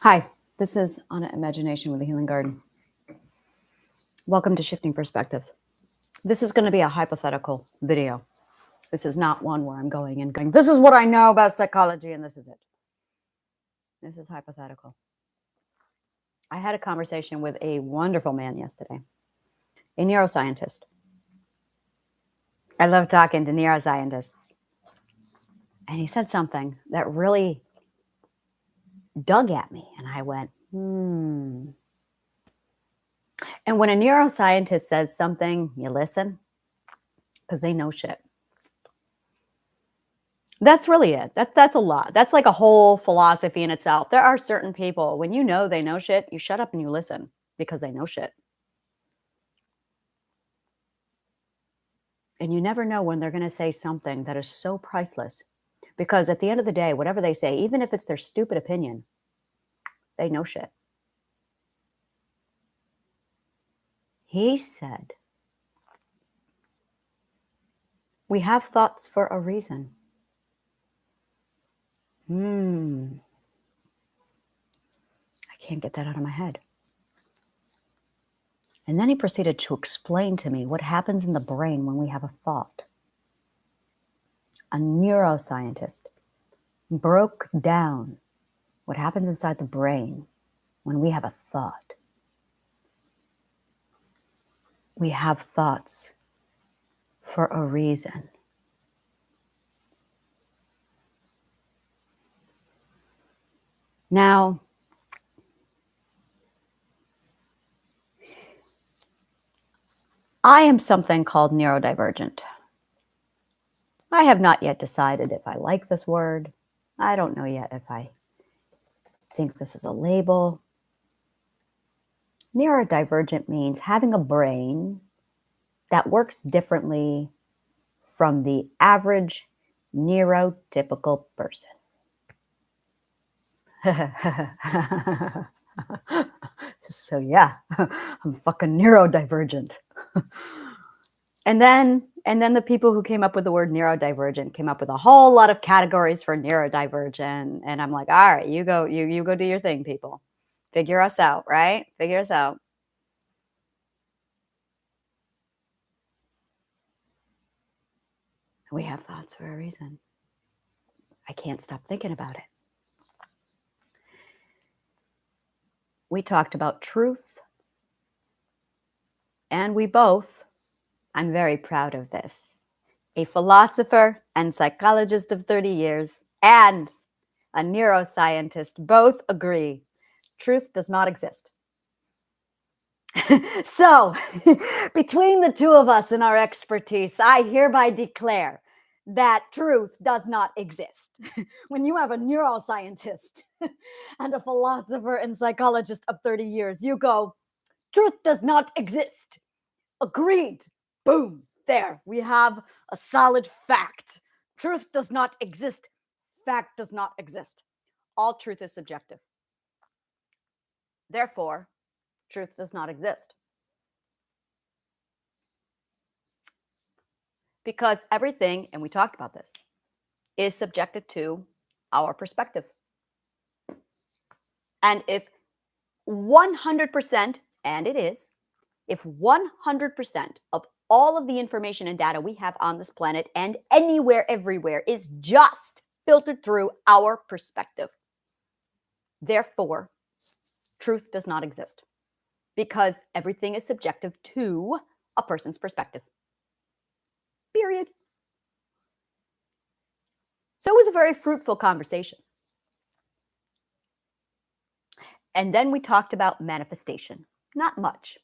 Hi, this is Anna Imagination with the Healing Garden. Welcome to Shifting Perspectives. This is going to be a hypothetical video. This is not one where I'm going, this is what I know about psychology and this is it. This is hypothetical. I had a conversation with a wonderful man yesterday, a neuroscientist. I love talking to neuroscientists. And he said something that really dug at me. And I went, And when a neuroscientist says something, you listen because they know shit. That's really it. That's a lot. That's like a whole philosophy in itself. There are certain people, when you know they know shit, you shut up and you listen because they know shit. And you never know when they're going to say something that is so priceless. Because at the end of the day, whatever they say, even if it's their stupid opinion, they know shit. He said, we have thoughts for a reason. I can't get that out of my head. And then he proceeded to explain to me what happens in the brain when we have a thought. A neuroscientist broke down what happens inside the brain when we have a thought. We have thoughts for a reason. Now, I am something called neurodivergent. I have not yet decided if I like this word. I don't know yet if I think this is a label. Neurodivergent means having a brain that works differently from the average neurotypical person. So yeah, I'm fucking neurodivergent. And then the people who came up with the word neurodivergent came up with a whole lot of categories for neurodivergent. And I'm like, all right, you go do your thing, people. Figure us out, right? Figure us out. We have thoughts for a reason. I can't stop thinking about it. We talked about truth. And we both, I'm very proud of this, a philosopher and psychologist of 30 years and a neuroscientist both agree truth does not exist. So, between the two of us and our expertise, I hereby declare that truth does not exist. When you have a neuroscientist and a philosopher and psychologist of 30 years, you go, truth does not exist. Agreed. Boom. There. We have a solid fact. Truth does not exist. Fact does not exist. All truth is subjective. Therefore, truth does not exist. Because everything, and we talked about this, is subjected to our perspective. And if 100%, and it is, if 100% of all of the information and data we have on this planet and anywhere, everywhere is just filtered through our perspective, therefore, truth does not exist because everything is subjective to a person's perspective. Period. So it was a very fruitful conversation. And then we talked about manifestation. Not much.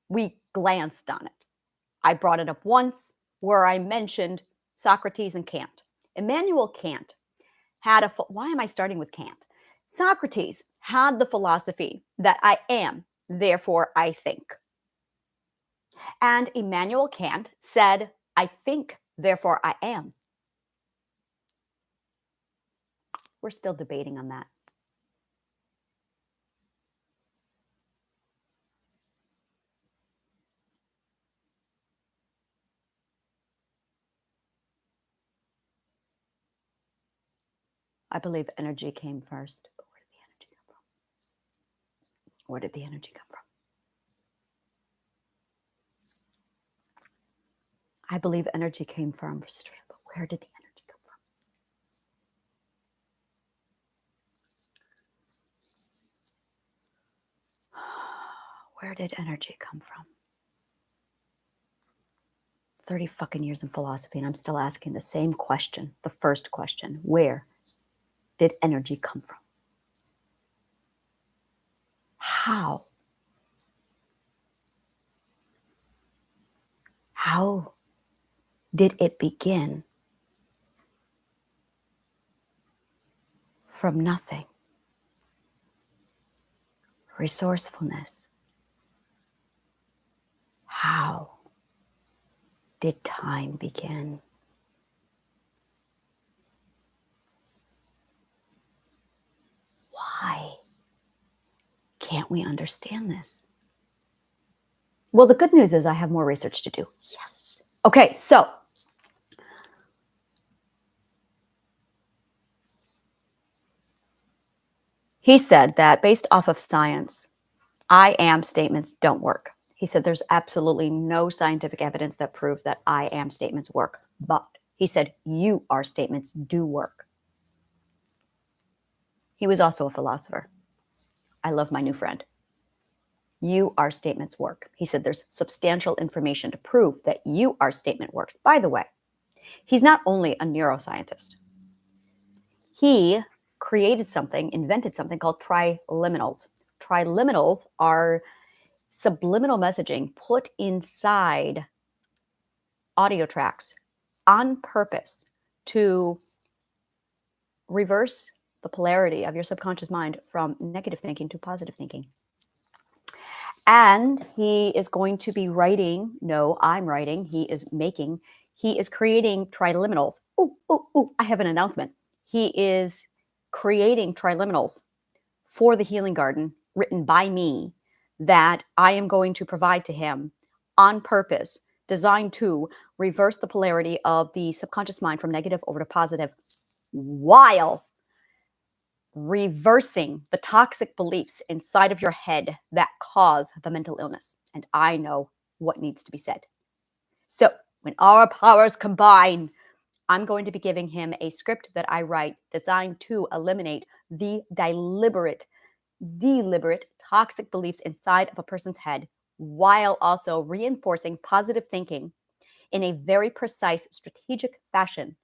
We glanced on it. I brought it up once where I mentioned Socrates and Kant. Immanuel Kant had why am I starting with Kant? Socrates had the philosophy that I am, therefore I think. And Immanuel Kant said, I think, therefore I am. We're still debating on that. I believe energy came first. But where did the energy come from? Where did the energy come from? I believe energy came from, but where did the energy come from? Where did energy come from? 30 fucking years in philosophy, and I'm still asking the same question, the first question. Where did energy come from? How? How did it begin from nothing? Resourcefulness. How did time begin? Why can't we understand this? Well, the good news is I have more research to do. Yes. Okay, so he said that based off of science, I am statements don't work. He said there's absolutely no scientific evidence that proves that I am statements work. But he said you are statements do work. He was also a philosopher. I love my new friend. You are statements work. He said there's substantial information to prove that you are statement works. By the way, he's not only a neuroscientist. He created something, invented something called triliminals. Triliminals are subliminal messaging put inside audio tracks on purpose to reverse the polarity of your subconscious mind from negative thinking to positive thinking. And he is going to be writing, no, I'm writing, he is creating triliminals. I have an announcement. He is creating triliminals for the Healing Garden written by me that I am going to provide to him on purpose, designed to reverse the polarity of the subconscious mind from negative over to positive while reversing the toxic beliefs inside of your head that cause the mental illness. And I know what needs to be said. So when our powers combine, I'm going to be giving him a script that I write designed to eliminate the deliberate toxic beliefs inside of a person's head while also reinforcing positive thinking in a very precise, strategic fashion,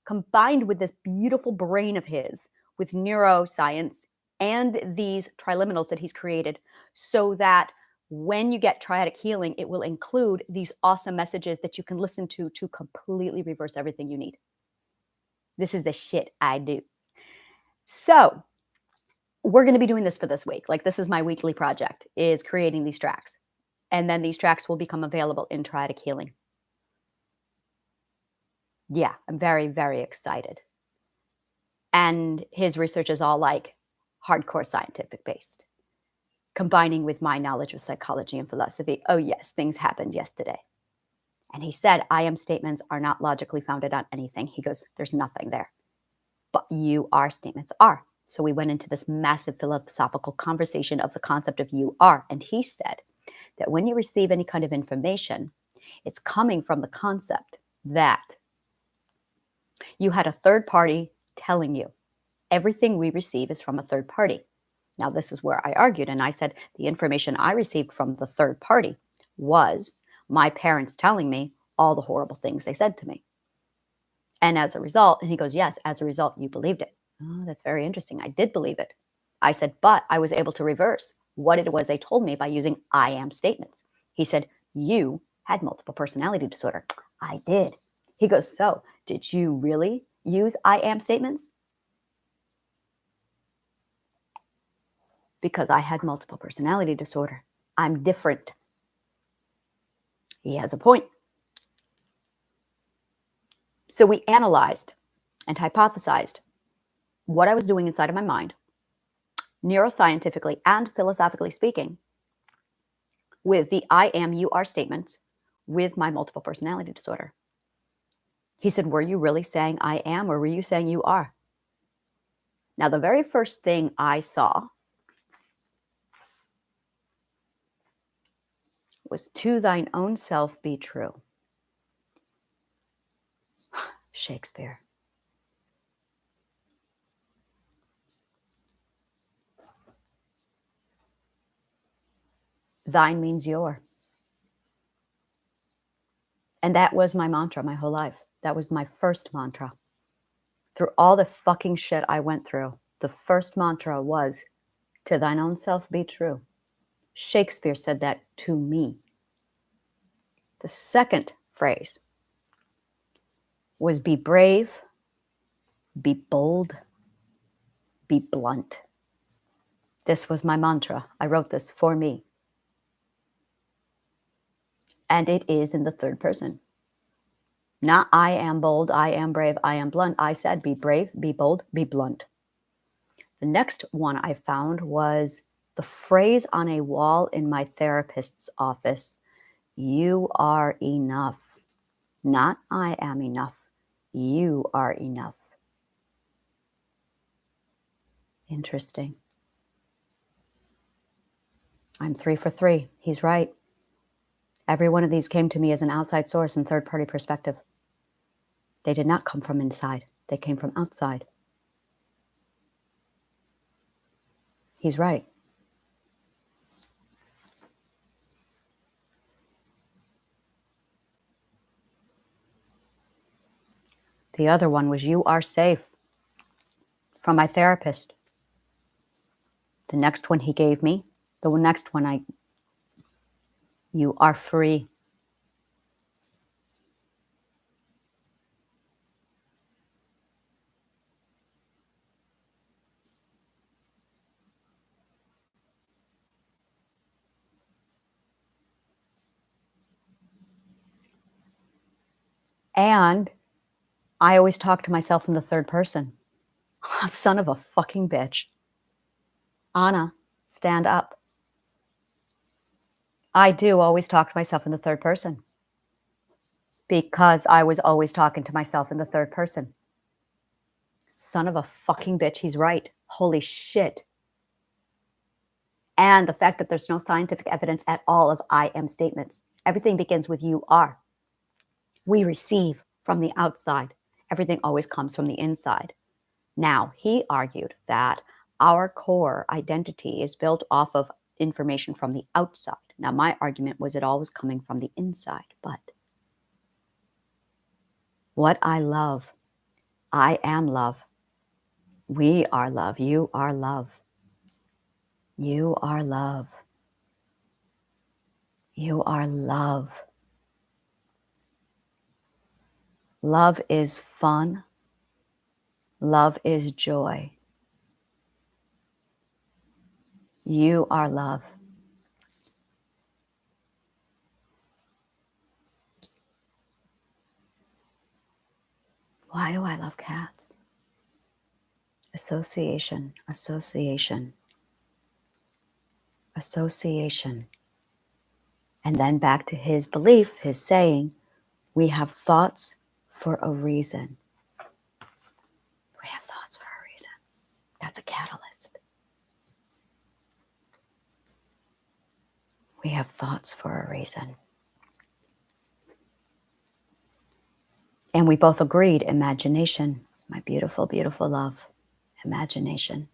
combined with this beautiful brain of his with neuroscience and these triliminals that he's created, so that when you get triadic healing, it will include these awesome messages that you can listen to completely reverse everything you need. This is the shit I do. So we're going to be doing this for this week. Like, this is my weekly project, is creating these tracks. And then these tracks will become available in Triadic Healing. Yeah, I'm very, very excited. And his research is all like hardcore scientific based, combining with my knowledge of psychology and philosophy. Oh yes, things happened yesterday. And he said, I am statements are not logically founded on anything. He goes, there's nothing there. But you are statements are. So we went into this massive philosophical conversation of the concept of you are. And he said that when you receive any kind of information, it's coming from the concept that you had a third party telling you. Everything we receive is from a third party. Now, this is where I argued, and I said the information I received from the third party was my parents telling me all the horrible things they said to me. And as a result, and he goes, yes, as a result, you believed it. Oh, that's very interesting. I did believe it. I said, but I was able to reverse what it was they told me by using I am statements. He said, you had multiple personality disorder. I did. He goes, so did you really use I am statements? Because I had multiple personality disorder. I'm different. He has a point. So we analyzed and hypothesized what I was doing inside of my mind, neuroscientifically and philosophically speaking, with the I am, you are statements with my multiple personality disorder. He said, were you really saying I am, or were you saying you are? Now, the very first thing I saw was to thine own self be true. Shakespeare. Thine means your. And that was my mantra my whole life. That was my first mantra. Through all the fucking shit I went through, the first mantra was, to thine own self be true. Shakespeare said that to me. The second phrase was, be brave, be bold, be blunt. This was my mantra. I wrote this for me. And it is in the third person. Not I am bold, I am brave, I am blunt. I said be brave, be bold, be blunt. The next one I found was the phrase on a wall in my therapist's office, you are enough. Not I am enough. You are enough. Interesting. I'm 3 for 3. He's right. Every one of these came to me as an outside source and third-party perspective. They did not come from inside. They came from outside. He's right. The other one was, you are safe, from my therapist. The next one he gave me, the next one you are free. And I always talk to myself in the third person. Son of a fucking bitch. Anna, stand up. I do always talk to myself in the third person. Because I was always talking to myself in the third person. Son of a fucking bitch, he's right. Holy shit. And the fact that there's no scientific evidence at all of I am statements. Everything begins with you are. We receive from the outside. Everything always comes from the inside. Now, he argued that our core identity is built off of information from the outside. Now, my argument was it all was coming from the inside. But what I love, I am love. We are love. You are love. You are love. You are love. Love is fun. Love is joy. You are love. Why do I love cats? Association, association, association. And then back to his belief, his saying, we have thoughts for a reason. We have thoughts for a reason. That's a catalyst. We have thoughts for a reason. And we both agreed, imagination, my beautiful, beautiful love, imagination.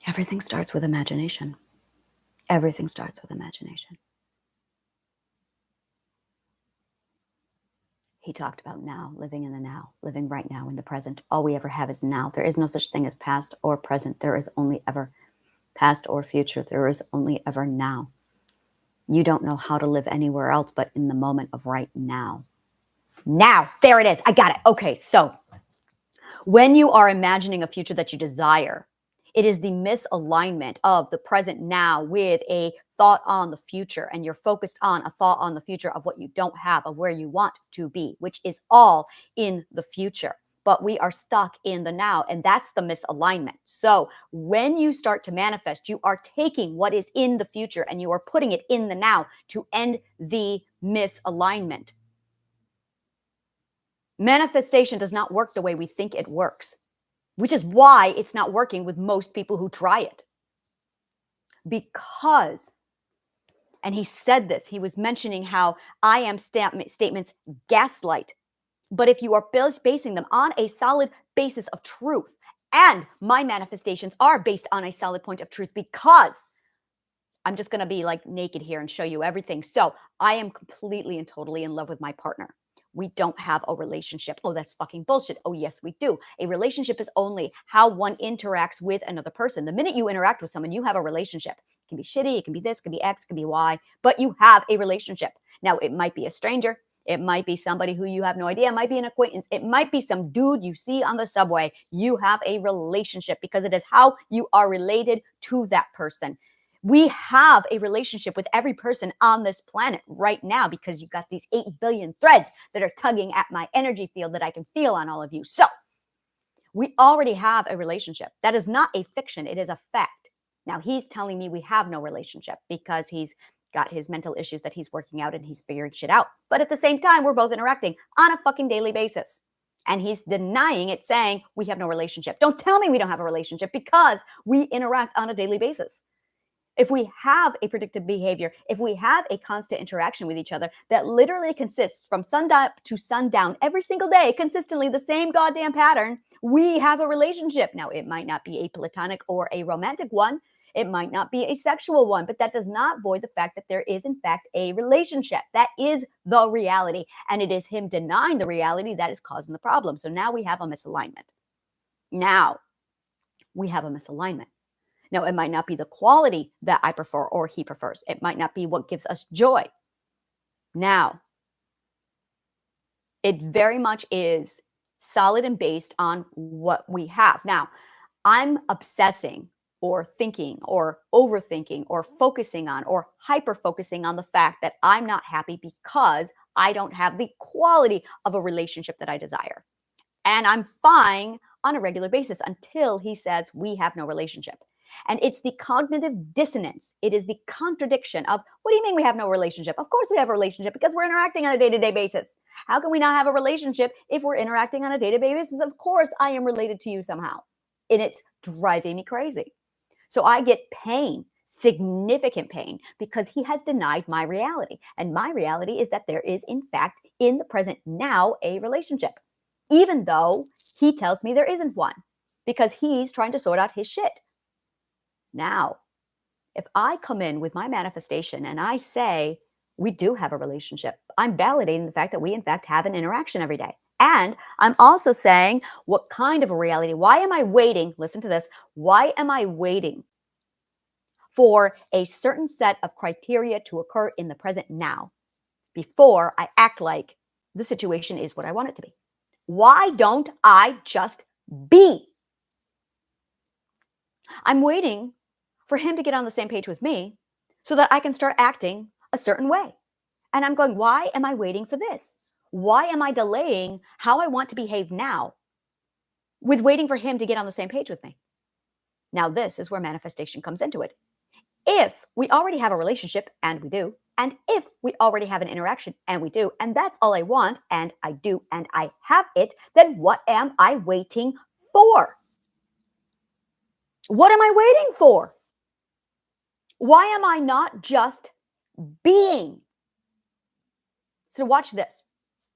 Everything starts with imagination. Everything starts with imagination. He talked about now, living in the now, living right now in the present. All we ever have is now. There is no such thing as past or present. There is only ever past or future. There is only ever now. You don't know how to live anywhere else but in the moment of right now. Now, there it is. I got it. Okay, so when you are imagining a future that you desire, it is the misalignment of the present now with a thought on the future, and you're focused on a thought on the future of what you don't have, of where you want to be, which is all in the future. But we are stuck in the now, and that's the misalignment. So when you start to manifest, you are taking what is in the future and you are putting it in the now to end the misalignment. Manifestation does not work the way we think it works. which is why it's not working with most people who try it. Because, and he said this, he was mentioning how I am statements gaslight. But if you are basing them on a solid basis of truth, and my manifestations are based on a solid point of truth, because I'm just going to be like naked here and show you everything. So I am completely and totally in love with my partner. We don't have a relationship. Oh, that's fucking bullshit. Oh, yes, we do. A relationship is only how one interacts with another person. The minute you interact with someone, you have a relationship. It can be shitty. It can be this, it can be X, it can be Y, but you have a relationship. Now, it might be a stranger. It might be somebody who you have no idea. It might be an acquaintance. It might be some dude you see on the subway. You have a relationship because it is how you are related to that person. We have a relationship with every person on this planet right now because you've got these 8 billion threads that are tugging at my energy field that I can feel on all of you. So we already have a relationship. That is not a fiction. It is a fact. Now he's telling me we have no relationship because he's got his mental issues that he's working out and he's figuring shit out. But at the same time, we're both interacting on a fucking daily basis. And he's denying it, saying we have no relationship. Don't tell me we don't have a relationship because we interact on a daily basis. If we have a predictive behavior, if we have a constant interaction with each other that literally consists from sunup to sundown every single day, consistently the same goddamn pattern, we have a relationship. Now, it might not be a platonic or a romantic one. It might not be a sexual one, but that does not void the fact that there is, in fact, a relationship. That is the reality. And it is him denying the reality that is causing the problem. So now we have a misalignment. Now it might not be the quality that I prefer or he prefers. It might not be what gives us joy. Now, it very much is solid and based on what we have. Now, I'm obsessing or thinking or overthinking or focusing on or hyper-focusing on the fact that I'm not happy because I don't have the quality of a relationship that I desire. And I'm fine on a regular basis until he says we have no relationship. And it's the cognitive dissonance. It is the contradiction of, what do you mean we have no relationship? Of course we have a relationship because we're interacting on a day-to-day basis. How can we not have a relationship if we're interacting on a day-to-day basis? Of course I am related to you somehow. And it's driving me crazy. So I get pain, significant pain, because he has denied my reality. And my reality is that there is, in fact, in the present now, a relationship, even though he tells me there isn't one, because he's trying to sort out his shit. Now, if I come in with my manifestation and I say, we do have a relationship, I'm validating the fact that we, in fact, have an interaction every day. And I'm also saying, what kind of a reality? Why am I waiting? Listen to this. Why am I waiting for a certain set of criteria to occur in the present now before I act like the situation is what I want it to be? Why don't I just be? I'm waiting for him to get on the same page with me so that I can start acting a certain way. And I'm going, why am I waiting for this? Why am I delaying how I want to behave now with waiting for him to get on the same page with me? Now, this is where manifestation comes into it. If we already have a relationship, and we do, and if we already have an interaction, and we do, and that's all I want, and I do, and I have it, then what am I waiting for? What am I waiting for? Why am I not just being? So watch this.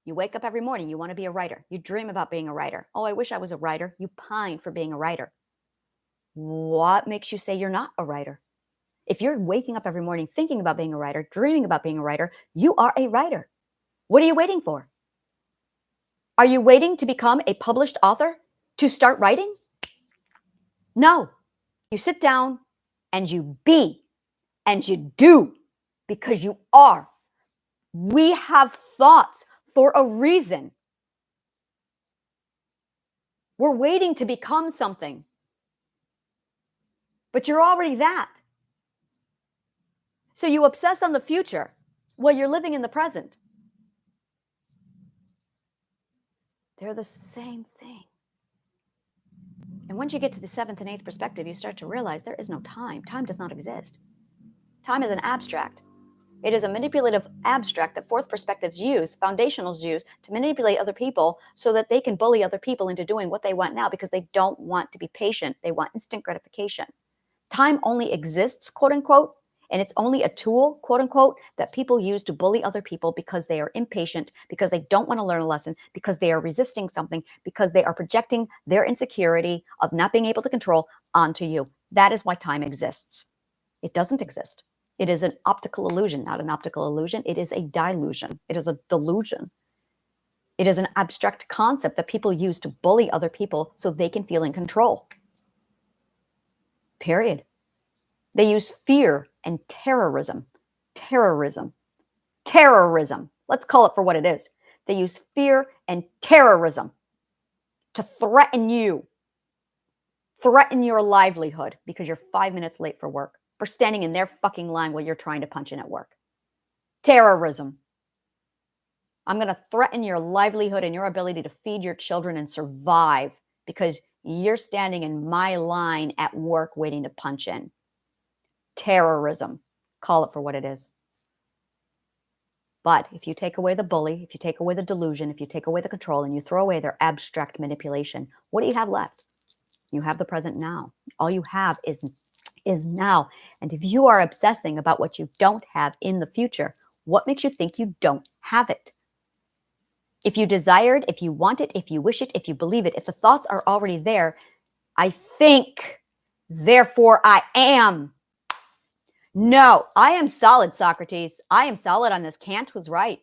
You wake up every morning, you want to be a writer. You dream about being a writer. Oh, I wish I was a writer. You pine for being a writer. What makes you say you're not a writer? If you're waking up every morning thinking about being a writer, dreaming about being a writer, you are a writer. What are you waiting for? Are you waiting to become a published author to start writing? No. You sit down and you be and you do because you are. We have thoughts for a reason. We're waiting to become something. But you're already that. So you obsess on the future while you're living in the present. They're the same thing. And once you get to the 7th and 8th perspective, you start to realize there is no time. Time does not exist. Time is an abstract. It is a manipulative abstract that fourth perspectives use, foundationals use, to manipulate other people so that they can bully other people into doing what they want now because they don't want to be patient. They want instant gratification. Time only exists, quote unquote, and it's only a tool, quote unquote, that people use to bully other people because they are impatient, because they don't want to learn a lesson, because they are resisting something, because they are projecting their insecurity of not being able to control onto you. That is why time exists. It doesn't exist. It is an optical illusion, not an optical illusion. It is a delusion. It is a delusion. It is an abstract concept that people use to bully other people so they can feel in control. Period. They use fear and terrorism. Terrorism. Terrorism. Let's call it for what it is. They use fear and terrorism to threaten you, threaten your livelihood because you're 5 minutes late for work, for standing in their fucking line while you're trying to punch in at work. Terrorism. I'm going to threaten your livelihood and your ability to feed your children and survive because you're standing in my line at work waiting to punch in. Terrorism. Call it for what it is. But if you take away the bully, if you take away the delusion, if you take away the control, and you throw away their abstract manipulation, what do you have left? You have the present now. All you have is now. And if you are obsessing about what you don't have in the future, what makes you think you don't have it? If you desire it, if you want it, if you wish it, if you believe it, if the thoughts are already there, I think, therefore I am. No, I am solid, Socrates. I am solid on this. Kant was right.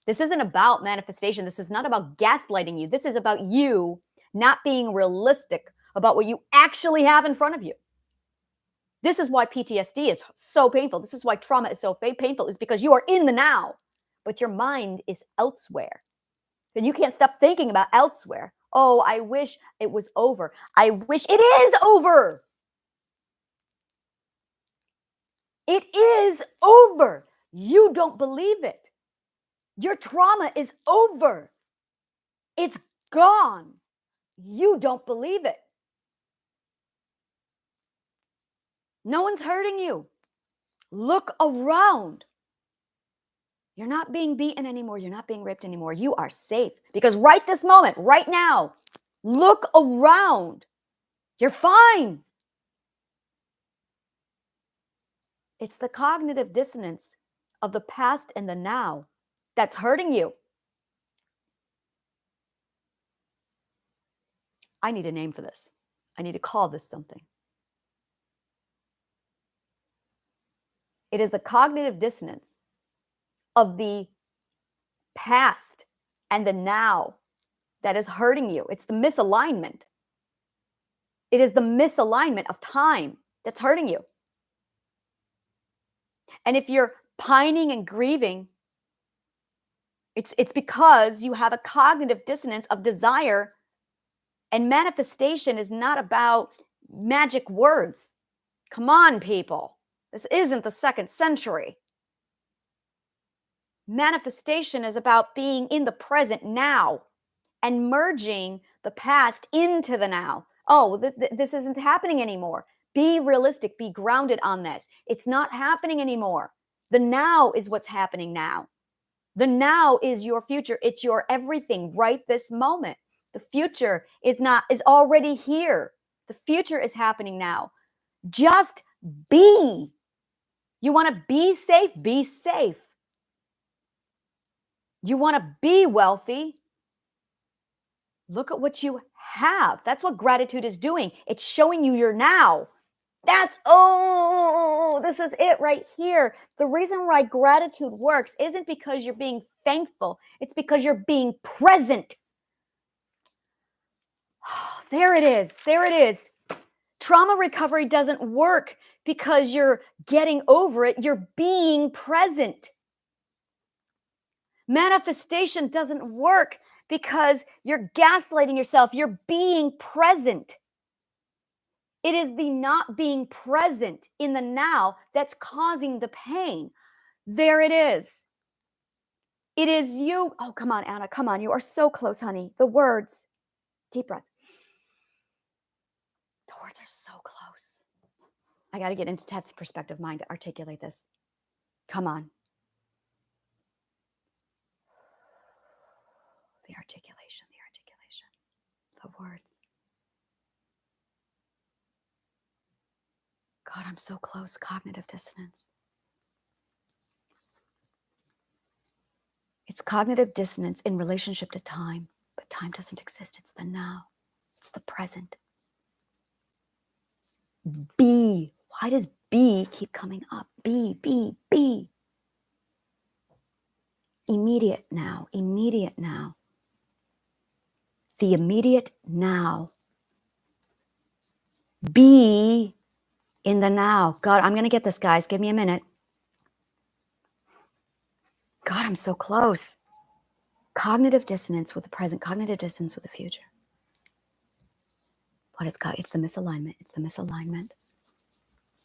This isn't about manifestation. This is not about gaslighting you. This is about you not being realistic about what you actually have in front of you. This is why PTSD is so painful. This is why trauma is so painful, is because you are in the now, but your mind is elsewhere. And you can't stop thinking about elsewhere. Oh, I wish it was over. I wish it is over. It is over. You don't believe it. Your trauma is over. It's gone. You don't believe it. No one's hurting you. Look around. You're not being beaten anymore. You're not being raped anymore. You are safe because right this moment, right now, look around. You're fine. It's the cognitive dissonance of the past and the now that's hurting you. I need a name for this. I need to call this something. It is the cognitive dissonance of the past and the now that is hurting you. It's the misalignment. It is the misalignment of time that's hurting you. And if you're pining and grieving, it's because you have a cognitive dissonance of desire, and manifestation is not about magic words. Come on, people. This isn't the 2nd century. Manifestation is about being in the present now and merging the past into the now. Oh, this isn't happening anymore. Be realistic, be grounded on this. It's not happening anymore. The now is what's happening now. The now is your future. It's your everything right this moment. The future is already here. The future is happening now. Just be. You want to be safe? Be safe. You want to be wealthy? Look at what you have. That's what gratitude is doing. It's showing you your now. This is it right here. The reason why gratitude works isn't because you're being thankful. It's because you're being present. There it is. There it is. Trauma recovery doesn't work because you're getting over it. You're being present. Manifestation doesn't work because you're gaslighting yourself. You're being present. It is the not being present in the now that's causing the pain. There it is. It is you. Oh, come on, Anna. Come on. You are so close, honey. The words. Deep breath. The words are so close. I got to get into 10th perspective mind to articulate this. Come on. the articulation, the words. God, I'm so close. Cognitive dissonance. It's cognitive dissonance in relationship to time, but time doesn't exist. It's the now. It's the present. Be. Why does be keep coming up? Be. Immediate now. The immediate now. Be in the now. God, I'm going to get this, guys. Give me a minute. God, I'm so close. Cognitive dissonance with the present, cognitive dissonance with the future. What it's called, it's the misalignment.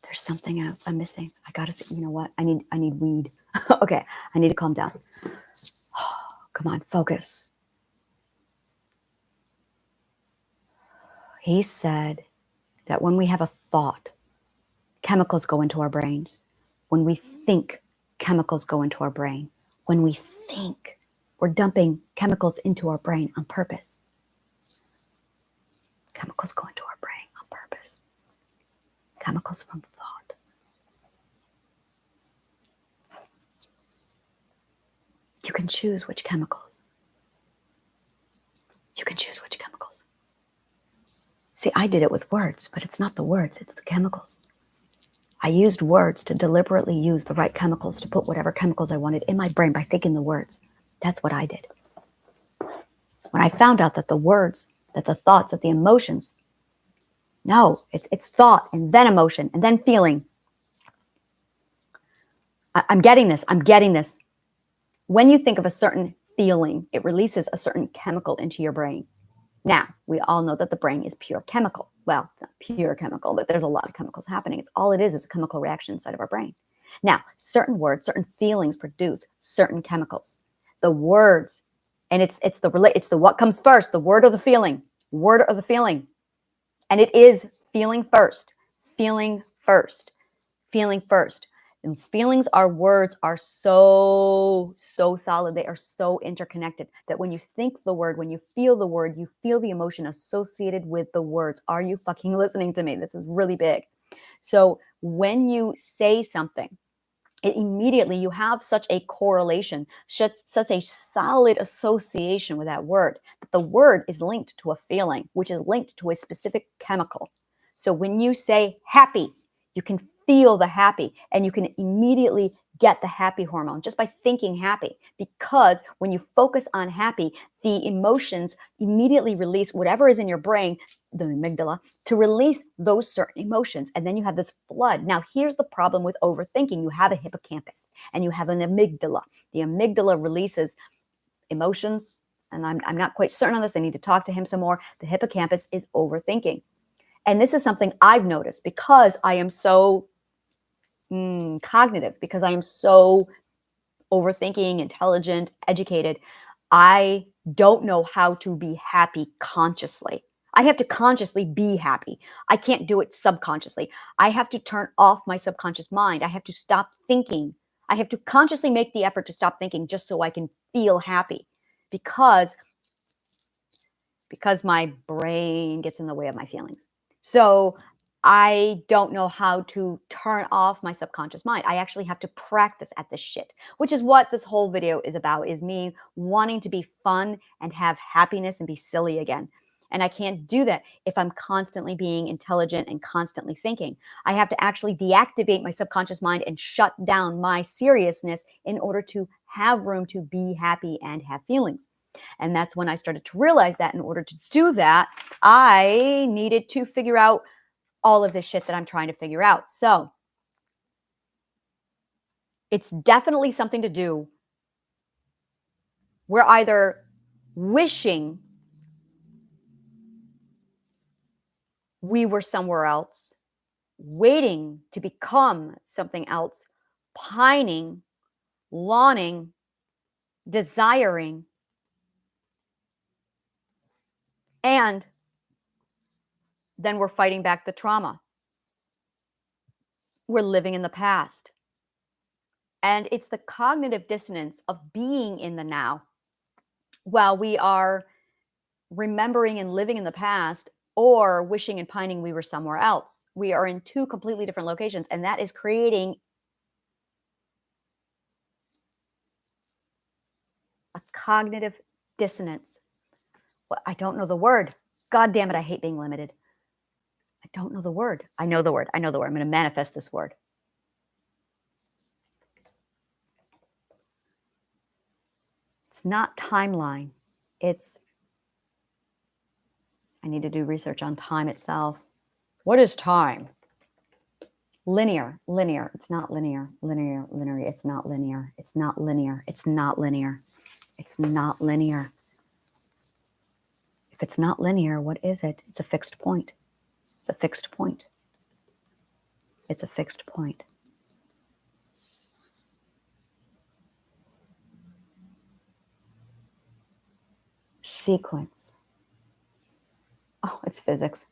There's something else I'm missing. I gotta see. You know what? I need weed. Okay, I need to calm down. Come on, focus. He said that when we have a thought, chemicals go into our brains. When we think, chemicals go into our brain. When we think, we're dumping chemicals into our brain on purpose. Chemicals go into our brain on purpose. Chemicals from thought. You can choose which chemicals. See, I did it with words, but it's not the words, it's the chemicals. I used words to deliberately use the right chemicals to put whatever chemicals I wanted in my brain by thinking the words. That's what I did. When I found out that the words, that the thoughts, that the emotions, no, it's thought and then emotion and then feeling. I'm getting this. When you think of a certain feeling, it releases a certain chemical into your brain. Now, we all know that the brain is pure chemical. Well, it's not pure chemical, but there's a lot of chemicals happening. It's all it is a chemical reaction inside of our brain. Now, certain words, certain feelings produce certain chemicals. The words, and it's the what comes first, the word or the feeling. And it is feeling first. And feelings, our words are so solid. They are so interconnected that when you think the word, when you feel the word, you feel the emotion associated with the words. Are you fucking listening to me? This is really big. So when you say something, immediately you have such a correlation, such a solid association with that word, that the word is linked to a feeling, which is linked to a specific chemical. So when you say happy, you can feel the happy and you can immediately get the happy hormone just by thinking happy, because when you focus on happy, the emotions immediately release whatever is in your brain, the amygdala, to release those certain emotions. And then you have this flood. Now, here's the problem with overthinking. You have a hippocampus and you have an amygdala. The amygdala releases emotions, and I'm not quite certain on this. I need to talk to him some more. The hippocampus is overthinking. And this is something I've noticed because I am so cognitive, because I am so overthinking, intelligent, educated. I don't know how to be happy consciously. I have to consciously be happy. I can't do it subconsciously. I have to turn off my subconscious mind. I have to stop thinking. I have to consciously make the effort to stop thinking just so I can feel happy, because my brain gets in the way of my feelings. So I don't know how to turn off my subconscious mind. I actually have to practice at this shit, which is what this whole video is about, is me wanting to be fun and have happiness and be silly again. And I can't do that if I'm constantly being intelligent and constantly thinking. I have to actually deactivate my subconscious mind and shut down my seriousness in order to have room to be happy and have feelings. And that's when I started to realize that in order to do that, I needed to figure out all of this shit that I'm trying to figure out. So it's definitely something to do. We're either wishing we were somewhere else, waiting to become something else, pining, longing, desiring, and then we're fighting back the trauma. We're living in the past. And it's the cognitive dissonance of being in the now while we are remembering and living in the past or wishing and pining we were somewhere else. We are in two completely different locations, and that is creating a cognitive dissonance. Well, I don't know the word. God damn it, I hate being limited. I don't know the word. I know the word. I know the word. I'm going to manifest this word. It's not timeline. It's, I need to do research on time itself. What is time? Linear. It's not linear. It's not linear. It's not linear. It's not linear. It's not linear. If it's not linear, what is it? It's a fixed point. It's a fixed point. It's a fixed point. Sequence. Oh, it's physics.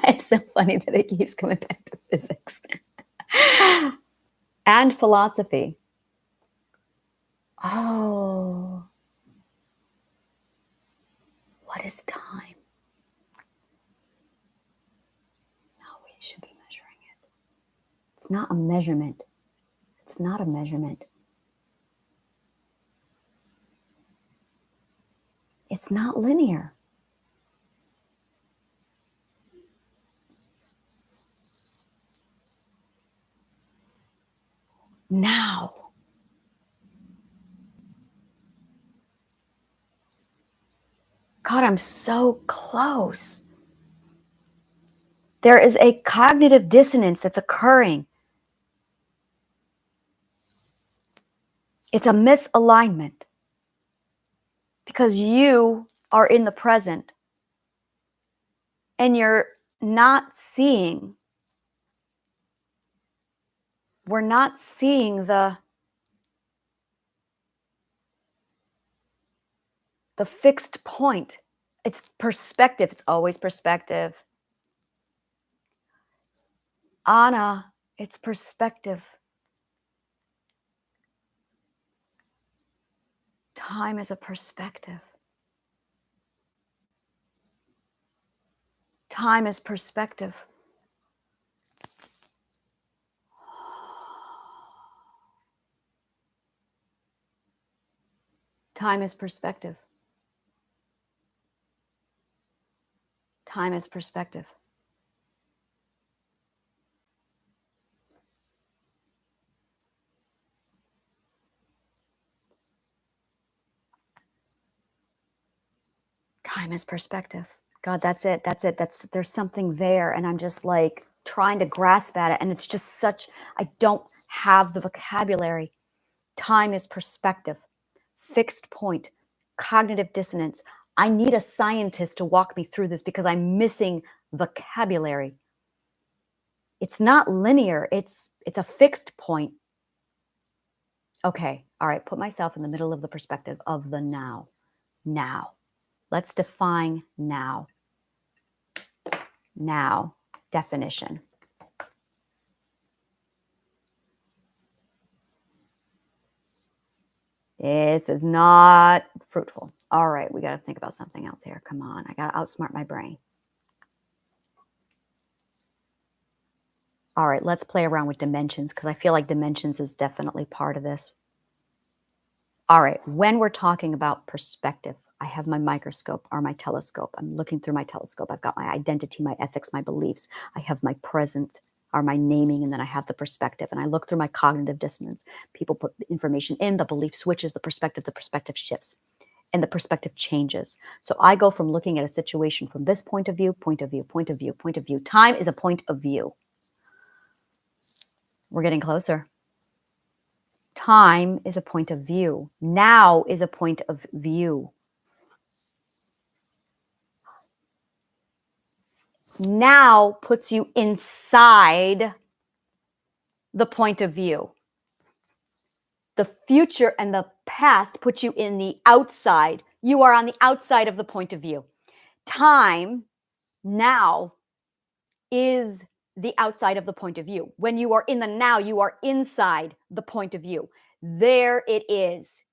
It's so funny that it keeps coming back to physics. And philosophy. Oh. What is time? No, we should be measuring it. It's not a measurement. It's not a measurement. It's not linear. Now. God, I'm so close. There is a cognitive dissonance that's occurring. It's a misalignment because you are in the present and you're not seeing. We're not seeing the fixed point. It's perspective. It's always perspective. Anna, it's perspective. Time is a perspective. Time is perspective. Time is perspective. Time is perspective. Time is perspective. God, that's it. There's something there. And I'm just like trying to grasp at it. And it's just such, I don't have the vocabulary. Time is perspective, fixed point, cognitive dissonance. I need a scientist to walk me through this because I'm missing vocabulary. It's not linear. It's a fixed point. Okay. All right. Put myself in the middle of the perspective of the now. Now. Let's define now. Now, definition. This is not fruitful. All right, we got to think about something else here. Come on, I got to outsmart my brain. All right, let's play around with dimensions because I feel like dimensions is definitely part of this. All right, when we're talking about perspective, I have my microscope or my telescope. I'm looking through my telescope. I've got my identity, my ethics, my beliefs. I have my presence or my naming, and then I have the perspective. And I look through my cognitive dissonance. People put information in, the belief switches, the perspective shifts, and the perspective changes. So I go from looking at a situation from this point of view. Time is a point of view. We're getting closer. Time is a point of view. Now is a point of view. Now puts you inside the point of view. The future and the past put you in the outside. You are on the outside of the point of view. Time now is the outside of the point of view. When you are in the now, you are inside the point of view. There it is.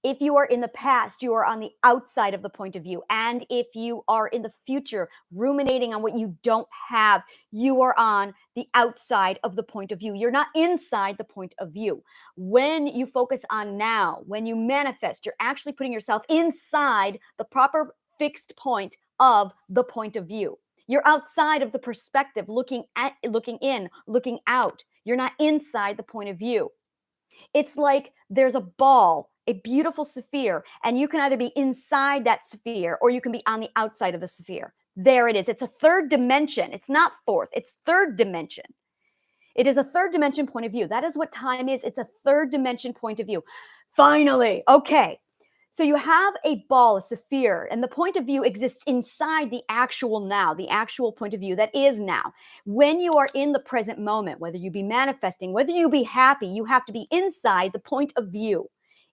If you are in the past, you are on the outside of the point of view. And if you are in the future, ruminating on what you don't have, you are on the outside of the point of view. You're not inside the point of view. When you focus on now, when you manifest, you're actually putting yourself inside the proper fixed point of the point of view. You're outside of the perspective, looking in, looking out. You're not inside the point of view. It's like there's a ball, a beautiful sphere, and you can either be inside that sphere or you can be on the outside of the sphere. There it is. It's a third dimension. It's not fourth, it's third dimension. It is a third dimension point of view. That is what time is. It's a third dimension point of view. Finally, okay. So you have a ball, a sphere, and the point of view exists inside the actual now, the actual point of view that is now. When you are in the present moment, whether you be manifesting, whether you be happy, you have to be inside the point of view,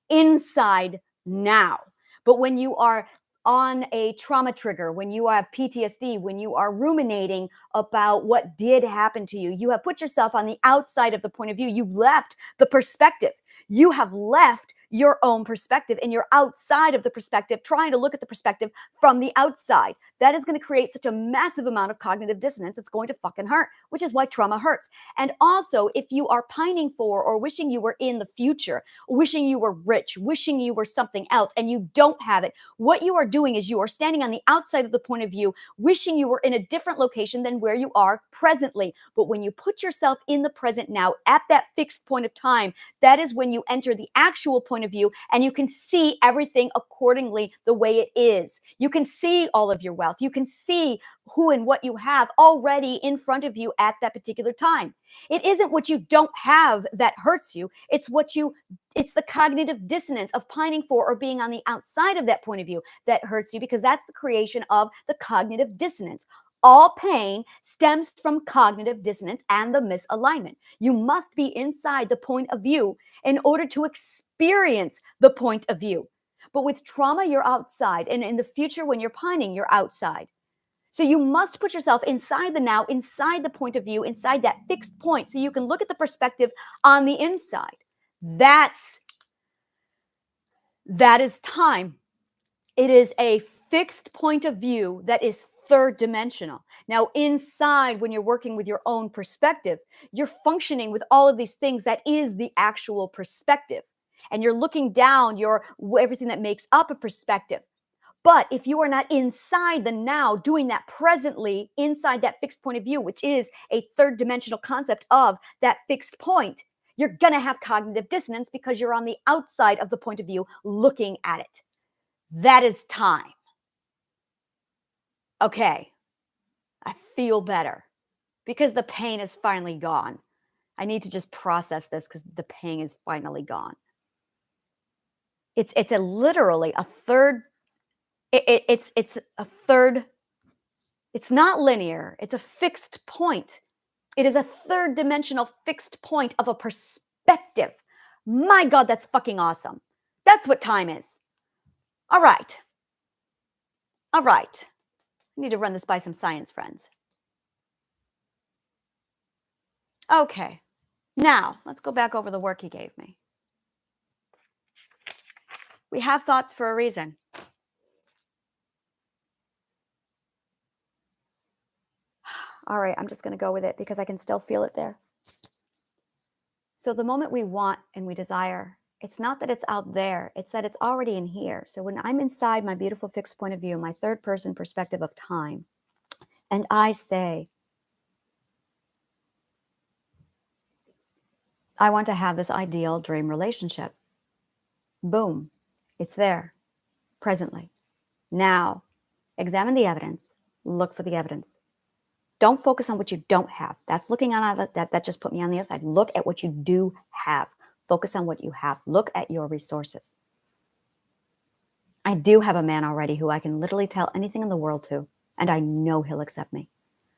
inside now. But when you are on a trauma trigger, when you have PTSD, when you are ruminating about what did happen to you, you have put yourself on the outside of the point of view. You've left the perspective. You have left your own perspective and you're outside of the perspective, trying to look at the perspective from the outside. That is going to create such a massive amount of cognitive dissonance. It's going to fucking hurt, which is why trauma hurts. And also, if you are pining for or wishing you were in the future, wishing you were rich, wishing you were something else, and you don't have it, what you are doing is you are standing on the outside of the point of view, wishing you were in a different location than where you are presently. But when you put yourself in the present now, at that fixed point of time, that is when you enter the actual point of view and you can see everything accordingly the way it is. You can see all of your wealth. You can see who and what you have already in front of you at that particular time. It isn't what you don't have that hurts you. It's the cognitive dissonance of pining for or being on the outside of that point of view that hurts you, because that's the creation of the cognitive dissonance. All pain stems from cognitive dissonance and the misalignment. You must be inside the point of view in order to experience the point of view. But with trauma, you're outside. And in the future, when you're pining, you're outside. So you must put yourself inside the now, inside the point of view, inside that fixed point, so you can look at the perspective on the inside. That is time. It is a fixed point of view that is third dimensional. Now, inside, when you're working with your own perspective, you're functioning with all of these things that is the actual perspective. And you're looking down everything that makes up a perspective. But if you are not inside the now, doing that presently, inside that fixed point of view, which is a third dimensional concept of that fixed point, you're going to have cognitive dissonance because you're on the outside of the point of view looking at it. That is time. Okay, I feel better because the pain is finally gone. I need to just process this because the pain is finally gone. It's literally a third. It's a third. It's not linear. It's a fixed point. It is a third dimensional fixed point of a perspective. My God, that's fucking awesome. That's what time is. All right. I need to run this by some science friends. Okay. Now, let's go back over the work he gave me. We have thoughts for a reason. All right, I'm just going to go with it because I can still feel it there. So the moment we want and we desire, it's not that it's out there, it's that it's already in here. So when I'm inside my beautiful fixed point of view, my third person perspective of time, and I say, I want to have this ideal dream relationship. Boom, it's there, presently. Now, examine the evidence, look for the evidence. Don't focus on what you don't have. That's looking on that just put me on the outside. Look at what you do have. Focus on what you have. Look at your resources. I do have a man already who I can literally tell anything in the world to, and I know he'll accept me.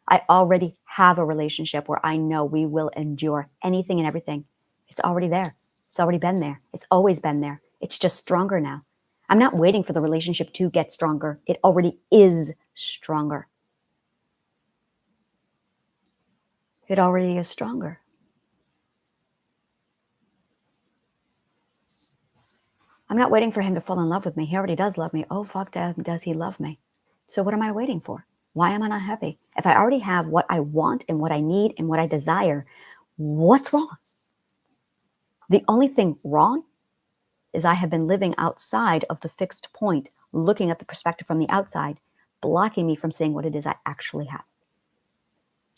I already have a relationship where I know we will endure anything and everything. It's already there. It's already been there. It's always been there. It's just stronger now. I'm not waiting for the relationship to get stronger. It already is stronger. It already is stronger. I'm not waiting for him to fall in love with me. He already does love me. Oh, fuck, does he love me? So what am I waiting for? Why am I not happy? If I already have what I want and what I need and what I desire, what's wrong? The only thing wrong is I have been living outside of the fixed point, looking at the perspective from the outside, blocking me from seeing what it is I actually have.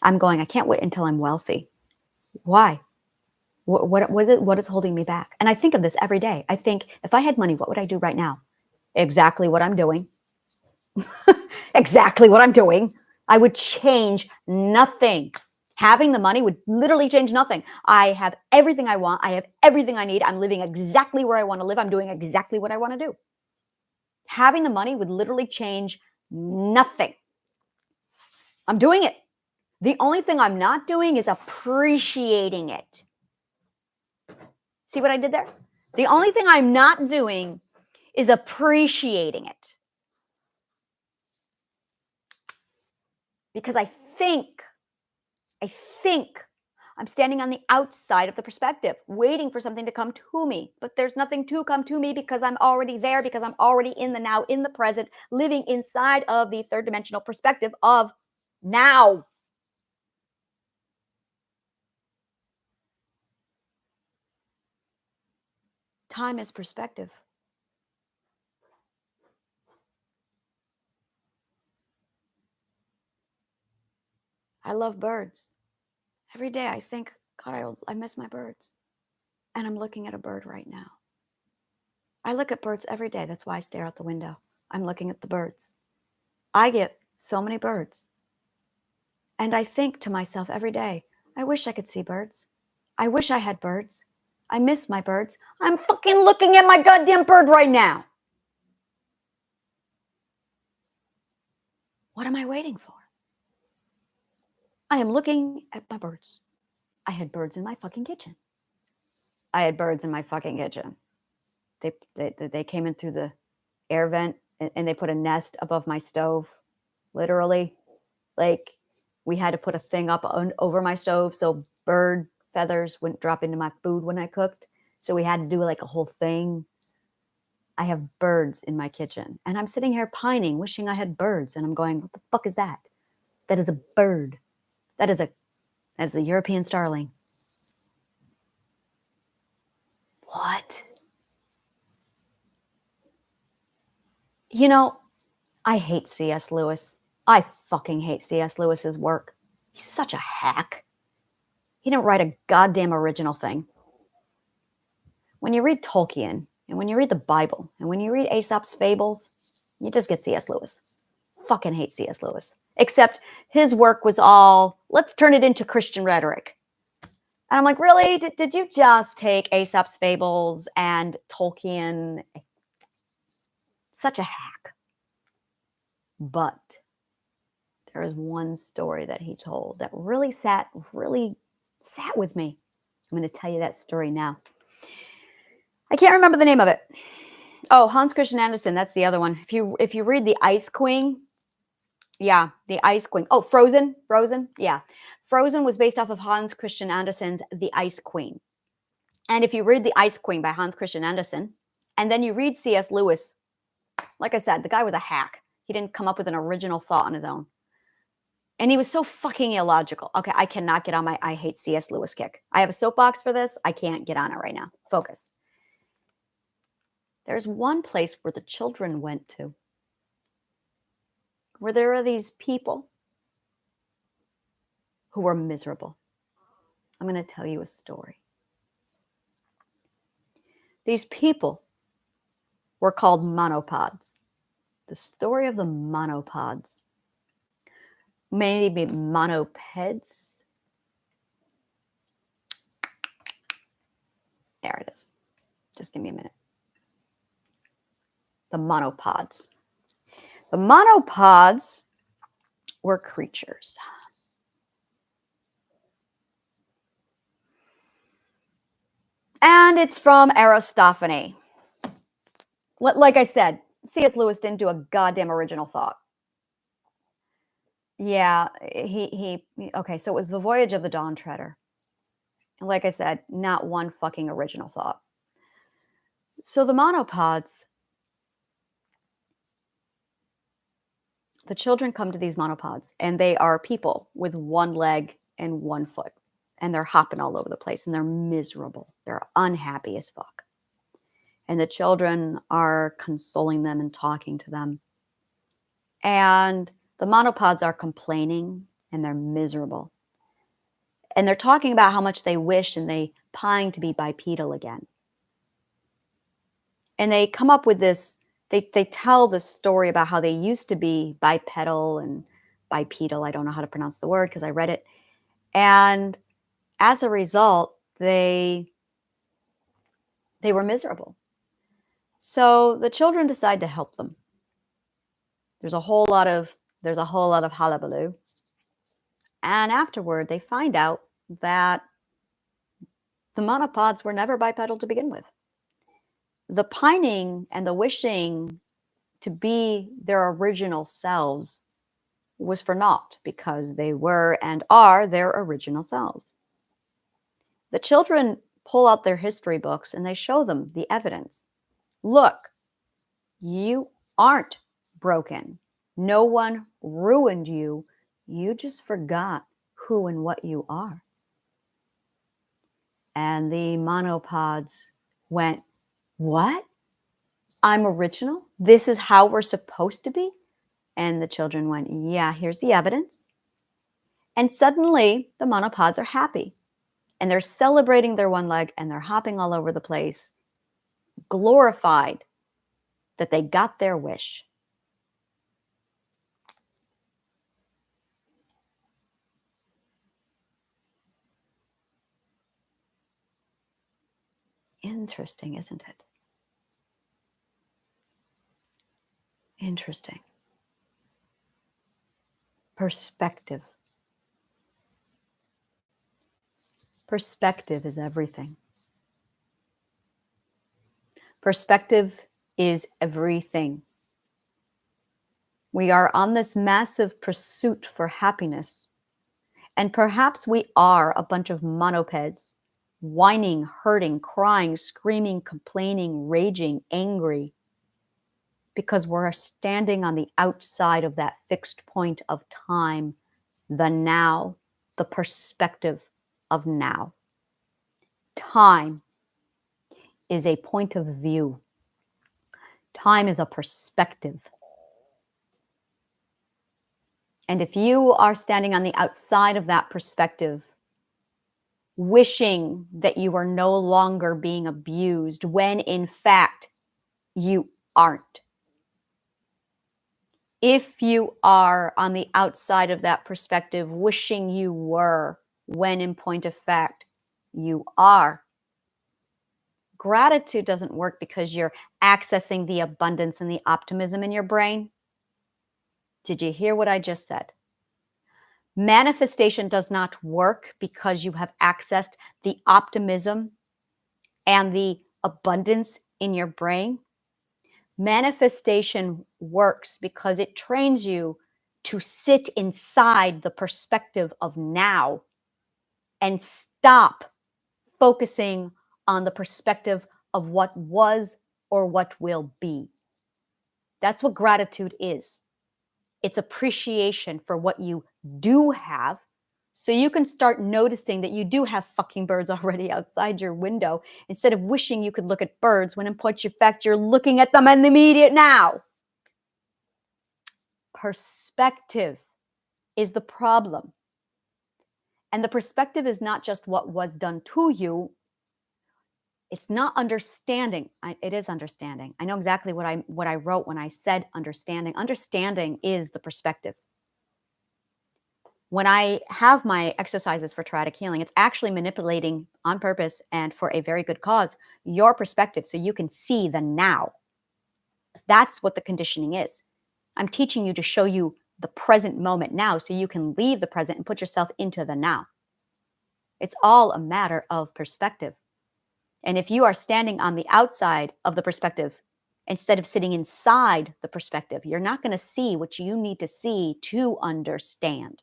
I'm going, I can't wait until I'm wealthy. Why? What is holding me back? And I think of this every day. I think, if I had money, what would I do right now? Exactly what I'm doing. Exactly what I'm doing. I would change nothing. Having the money would literally change nothing. I have everything I want. I have everything I need. I'm living exactly where I want to live. I'm doing exactly what I want to do. Having the money would literally change nothing. I'm doing it. The only thing I'm not doing is appreciating it. See what I did there? The only thing I'm not doing is appreciating it. Because I think I'm standing on the outside of the perspective, waiting for something to come to me. But there's nothing to come to me because I'm already there, because I'm already in the now, in the present, living inside of the third dimensional perspective of now. Time is perspective. I love birds. Every day I think, God, I miss my birds. And I'm looking at a bird right now. I look at birds every day. That's why I stare out the window. I'm looking at the birds. I get so many birds. And I think to myself every day, I wish I could see birds. I wish I had birds. I miss my birds. I'm fucking looking at my goddamn bird right now. What am I waiting for? I am looking at my birds. I had birds in my fucking kitchen. They came in through the air vent and they put a nest above my stove, literally. Like, we had to put a thing up over my stove so bird feathers wouldn't drop into my food when I cooked. So we had to do like a whole thing. I have birds in my kitchen and I'm sitting here pining, wishing I had birds. And I'm going, what the fuck is that? That is a bird. That's a European starling. What? You know, I hate C.S. Lewis. I fucking hate C.S. Lewis's work. He's such a hack. He didn't write a goddamn original thing. When you read Tolkien, and when you read the Bible, and when you read Aesop's Fables, you just get C.S. Lewis. Fucking hate C.S. Lewis. Except his work was all, let's turn it into Christian rhetoric. And I'm like, really? Did you just take Aesop's Fables and Tolkien? Such a hack. But there is one story that he told that really sat with me. I'm going to tell you that story now. I can't remember the name of it. Oh, Hans Christian Andersen. That's the other one. If you read The Ice Queen, yeah, The Ice Queen. Oh, Frozen. Yeah, Frozen was based off of Hans Christian Andersen's The Ice Queen. And if you read The Ice Queen by Hans Christian Andersen, and then you read C.S. Lewis, like I said, the guy was a hack. He didn't come up with an original thought on his own. And he was so fucking illogical. Okay, I cannot get on my I hate C.S. Lewis kick. I have a soapbox for this. I can't get on it right now. Focus. There's one place where the children went to, where there are these people who were miserable. I'm going to tell you a story. These people were called monopods. The story of the monopods. Maybe monopeds. There it is. Just give me a minute. The monopods. The monopods were creatures. And it's from Aristophanes. Like I said, C.S. Lewis didn't do a goddamn original thought. Yeah, okay, so it was The Voyage of the Dawn Treader. And like I said, not one fucking original thought. So the monopods, the children come to these monopods, and they are people with one leg and one foot, and they're hopping all over the place, and they're miserable. They're unhappy as fuck. And the children are consoling them and talking to them. And the monopods are complaining, and they're miserable. And they're talking about how much they wish and they pine to be bipedal again. And they come up with this, they tell this story about how they used to be bipedal and bipedal. I don't know how to pronounce the word because I read it. And as a result, they were miserable. So the children decide to help them. There's a whole lot of hullabaloo. And afterward, they find out that the monopods were never bipedal to begin with. The pining and the wishing to be their original selves was for naught, because they were and are their original selves. The children pull out their history books and they show them the evidence. Look, you aren't broken. No one ruined you. You just forgot who and what you are. And the monopods went, what? I'm original? This is how we're supposed to be? And the children went, yeah, here's the evidence. And suddenly the monopods are happy. And they're celebrating their one leg and they're hopping all over the place, glorified that they got their wish. Interesting, isn't it? Interesting. Perspective. Perspective is everything. Perspective is everything. We are on this massive pursuit for happiness. And perhaps we are a bunch of monopeds, whining, hurting, crying, screaming, complaining, raging, angry, because we're standing on the outside of that fixed point of time, the now, the perspective of now. Time is a point of view. Time is a perspective. And if you are standing on the outside of that perspective, wishing that you are no longer being abused, when in fact you aren't. If you are on the outside of that perspective, wishing you were, when in point of fact you are. Gratitude doesn't work because you're accessing the abundance and the optimism in your brain. Did you hear what I just said? Manifestation does not work because you have accessed the optimism and the abundance in your brain. Manifestation works because it trains you to sit inside the perspective of now and stop focusing on the perspective of what was or what will be. That's what gratitude is. It's appreciation for what you do have, so you can start noticing that you do have fucking birds already outside your window, instead of wishing you could look at birds when in point of fact you're looking at them in the immediate now. Perspective is the problem. And the perspective is not just what was done to you. It's not understanding. It is understanding. I know exactly what I wrote when I said understanding. Understanding is the perspective. When I have my exercises for Triadic Healing, it's actually manipulating on purpose and for a very good cause your perspective so you can see the now. That's what the conditioning is. I'm teaching you to show you the present moment now so you can leave the present and put yourself into the now. It's all a matter of perspective. And if you are standing on the outside of the perspective instead of sitting inside the perspective, you're not going to see what you need to see to understand.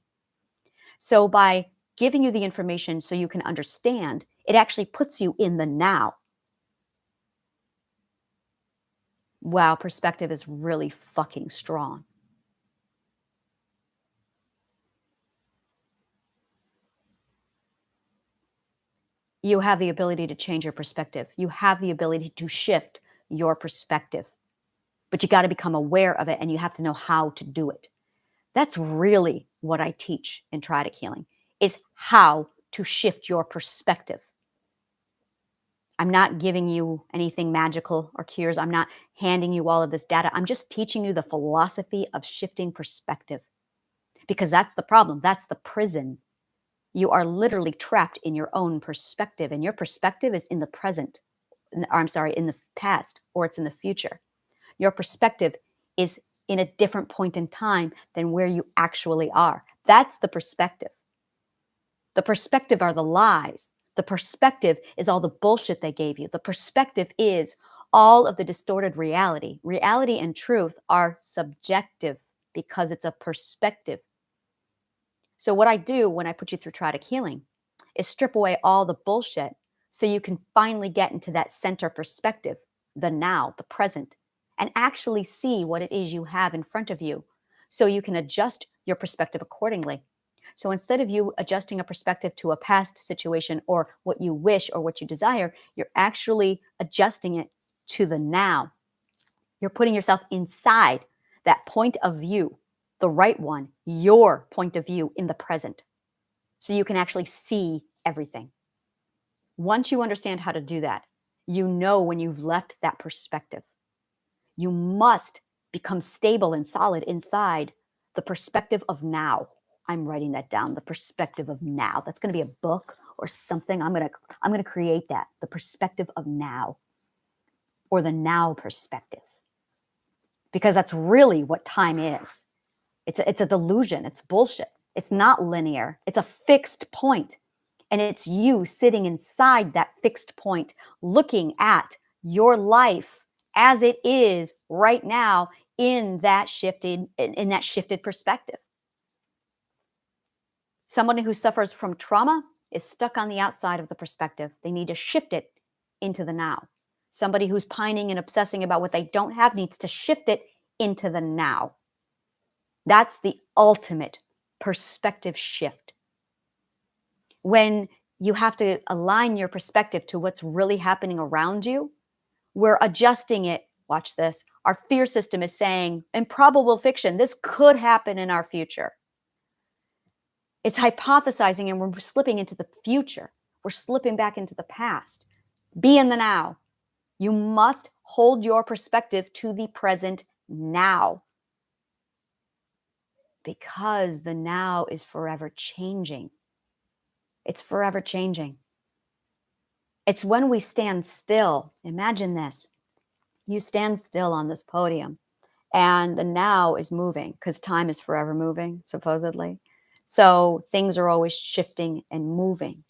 So by giving you the information so you can understand, it actually puts you in the now. Wow, perspective is really fucking strong. You have the ability to change your perspective. You have the ability to shift your perspective. But you got to become aware of it, and you have to know how to do it. That's really what I teach in Triadic Healing, is how to shift your perspective. I'm not giving you anything magical or cures. I'm not handing you all of this data. I'm just teaching you the philosophy of shifting perspective, because that's the problem. That's the prison. You are literally trapped in your own perspective, and your perspective is in the present, or I'm sorry, in the past, or it's in the future. Your perspective is in a different point in time than where you actually are. That's the perspective. The perspective are the lies. The perspective is all the bullshit they gave you. The perspective is all of the distorted reality. Reality and truth are subjective because it's a perspective. So what I do when I put you through Triadic Healing is strip away all the bullshit so you can finally get into that center perspective, the now, the present, and actually see what it is you have in front of you so you can adjust your perspective accordingly. So instead of you adjusting a perspective to a past situation or what you wish or what you desire, you're actually adjusting it to the now. You're putting yourself inside that point of view, the right one, your point of view in the present, so you can actually see everything. Once you understand how to do that, you know when you've left that perspective. You must become stable and solid inside the perspective of now. I'm writing that down, the perspective of now. That's going to be a book or something. I'm going to create that, the perspective of now, or the now perspective. Because that's really what time is. It's a delusion. It's bullshit. It's not linear. It's a fixed point. And it's you sitting inside that fixed point, looking at your life as it is right now in that shifted perspective. Someone who suffers from trauma is stuck on the outside of the perspective. They need to shift it into the now. Somebody who's pining and obsessing about what they don't have needs to shift it into the now. That's the ultimate perspective shift. When you have to align your perspective to what's really happening around you, we're adjusting it. Watch this. Our fear system is saying, improbable fiction, this could happen in our future. It's hypothesizing, and we're slipping into the future. We're slipping back into the past. Be in the now. You must hold your perspective to the present now, because the now is forever changing. It's forever changing. It's when we stand still. Imagine this. You stand still on this podium, and the now is moving, because time is forever moving, supposedly. So things are always shifting and moving.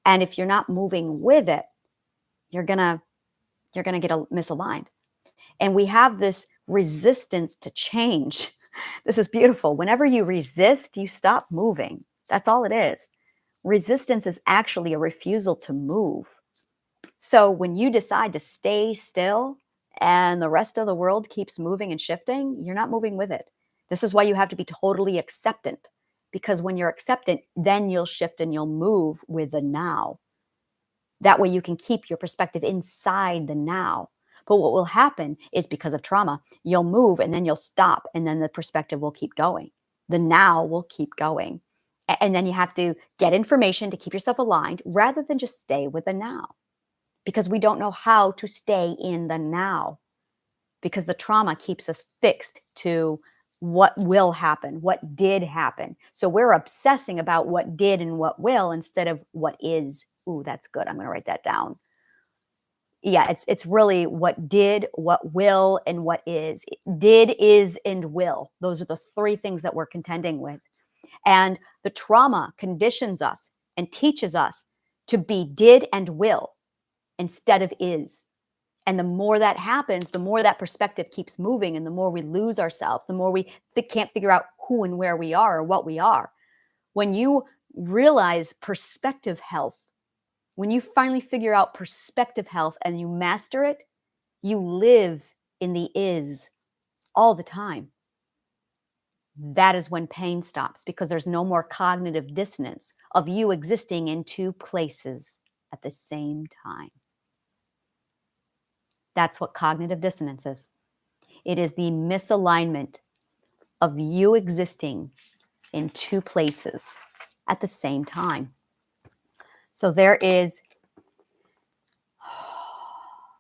And if you're not moving with it, you're gonna get misaligned. And we have this resistance to change. This is beautiful. Whenever you resist, you stop moving. That's all it is. Resistance is actually a refusal to move. So when you decide to stay still and the rest of the world keeps moving and shifting, you're not moving with it. This is why you have to be totally acceptant, because when you're acceptant, then you'll shift and you'll move with the now. That way you can keep your perspective inside the now. But what will happen is, because of trauma, you'll move and then you'll stop, and then the perspective will keep going. The now will keep going. And then you have to get information to keep yourself aligned rather than just stay with the now. Because we don't know how to stay in the now, because the trauma keeps us fixed to what will happen, what did happen. So we're obsessing about what did and what will instead of what is. Ooh, that's good. I'm going to write that down. Yeah, it's really what did, what will, and what is. Did, is, and will. Those are the three things that we're contending with. And the trauma conditions us and teaches us to be did and will instead of is. And the more that happens, the more that perspective keeps moving, and the more we lose ourselves, the more we can't figure out who and where we are or what we are. When you realize perspective health, when you finally figure out perspective health and you master it, you live in the is all the time, that is when pain stops, because there's no more cognitive dissonance of you existing in two places at the same time. That's what cognitive dissonance is. It is the misalignment of you existing in two places at the same time. So there is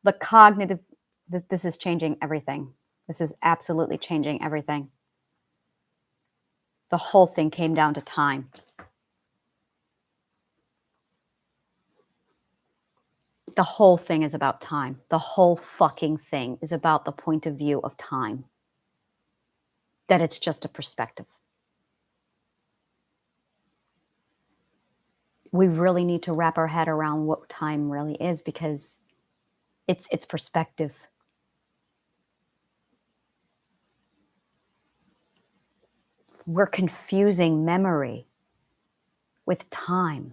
the cognitive, this is changing everything. This is absolutely changing everything. The whole thing came down to time. The whole thing is about time. The whole fucking thing is about the point of view of time. That it's just a perspective. We really need to wrap our head around what time really is, because it's perspective. We're confusing memory with time.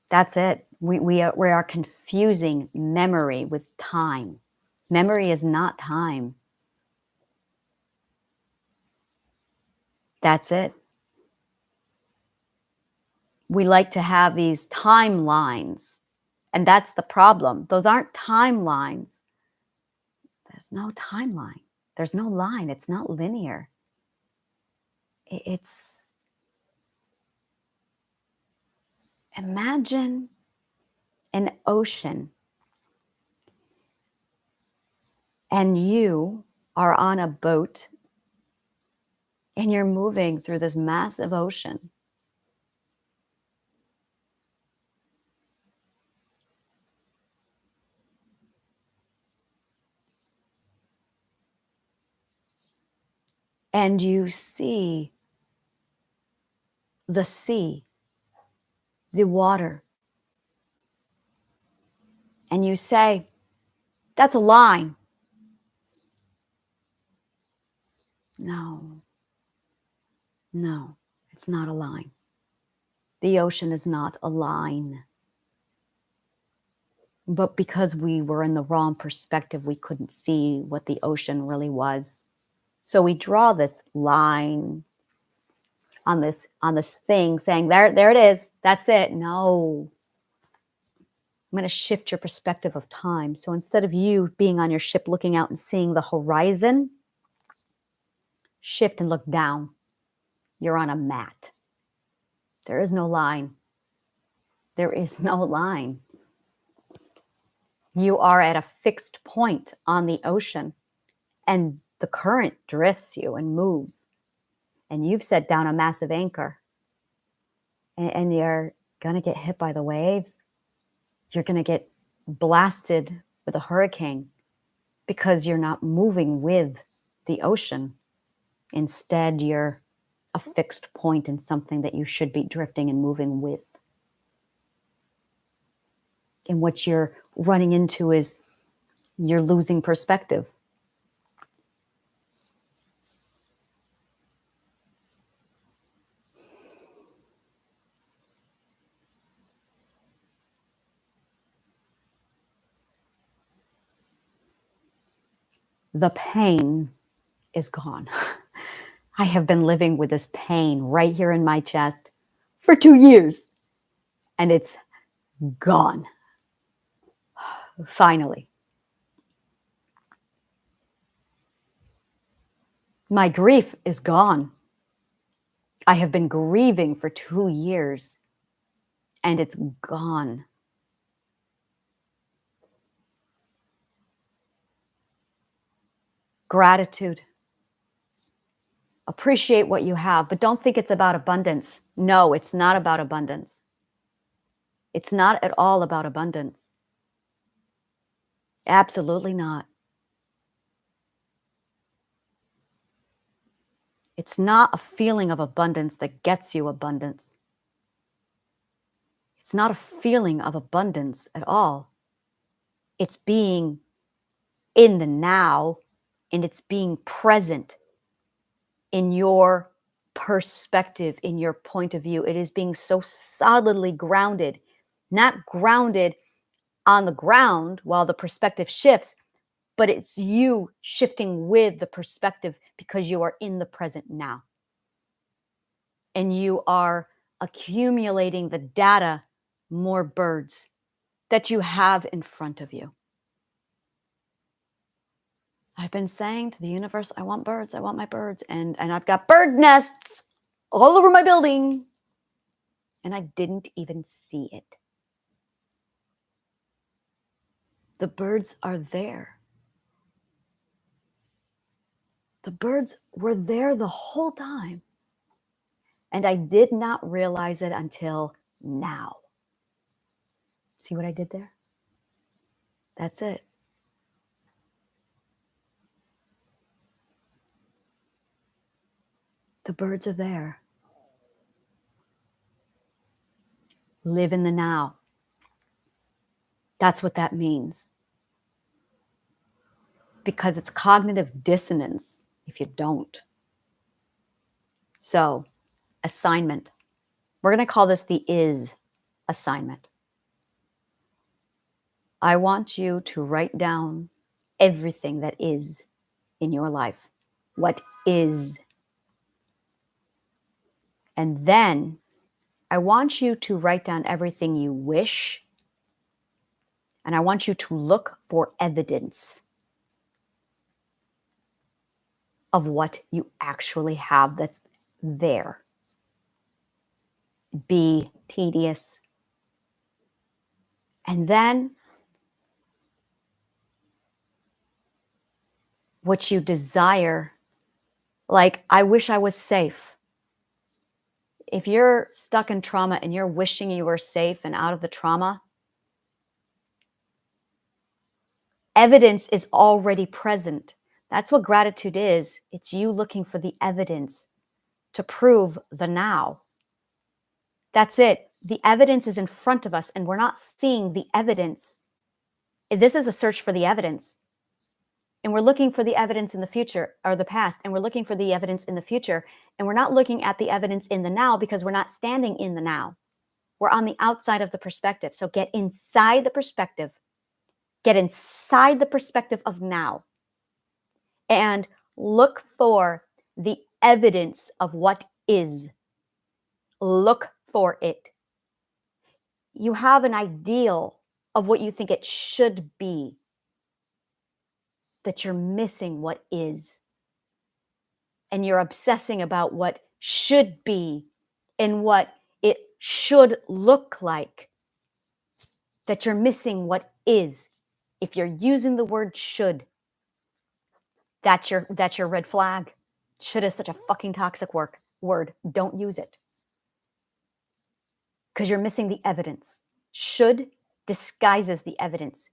That's it. We are confusing memory with time. Memory is not time. That's it. We like to have these timelines, and that's the problem. Those aren't timelines. There's no timeline. There's no line. It's not linear. It's, imagine an ocean, and you are on a boat, and you're moving through this massive ocean. And you see the sea, the water, and you say, that's a line. No, it's not a line. The ocean is not a line. But because we were in the wrong perspective, we couldn't see what the ocean really was. So we draw this line on this thing, saying, there it is, that's it. No. I'm going to shift your perspective of time. So instead of you being on your ship looking out and seeing the horizon, shift and look down. You're on a mat. There is no line. There is no line. You are at a fixed point on the ocean, and the current drifts you and moves. And you've set down a massive anchor. And you're going to get hit by the waves. You're going to get blasted with a hurricane because you're not moving with the ocean. Instead, you're a fixed point in something that you should be drifting and moving with. And what you're running into is you're losing perspective. The pain is gone. I have been living with this pain right here in my chest for 2 years, and it's gone. Finally. My grief is gone. I have been grieving for 2 years, and it's gone. Gratitude. Appreciate what you have, but don't think it's about abundance. No, it's not about abundance. It's not at all about abundance. Absolutely not. It's not a feeling of abundance that gets you abundance. It's not a feeling of abundance at all. It's being in the now, and it's being present in your perspective, in your point of view. It is being so solidly grounded, not grounded on the ground while the perspective shifts, but it's you shifting with the perspective because you are in the present now. And you are accumulating the data, more birds that you have in front of you. I've been saying to the universe, I want birds, I want my birds. And I've got bird nests all over my building. And I didn't even see it. The birds are there. The birds were there the whole time. And I did not realize it until now. See what I did there? That's it. The birds are there. Live in the now. That's what that means. Because it's cognitive dissonance if you don't. So, assignment. We're going to call this the is assignment. I want you to write down everything that is in your life. What is. And then I want you to write down everything you wish. And I want you to look for evidence of what you actually have that's there. Be tedious. And then what you desire, like, I wish I was safe. If you're stuck in trauma and you're wishing you were safe and out of the trauma, evidence is already present. That's what gratitude is. It's you looking for the evidence to prove the now. That's it. The evidence is in front of us and we're not seeing the evidence. This is a search for the evidence. And we're looking for the evidence in the future or the past, and we're looking for the evidence in the future. And we're not looking at the evidence in the now because we're not standing in the now. We're on the outside of the perspective. So get inside the perspective. Get inside the perspective of now. And look for the evidence of what is. Look for it. You have an ideal of what you think it should be, that you're missing what is. And you're obsessing about what should be and what it should look like, that you're missing what is. If you're using the word should, that's your red flag. Should is such a fucking toxic word. Don't use it. Because you're missing the evidence. Should disguises the evidence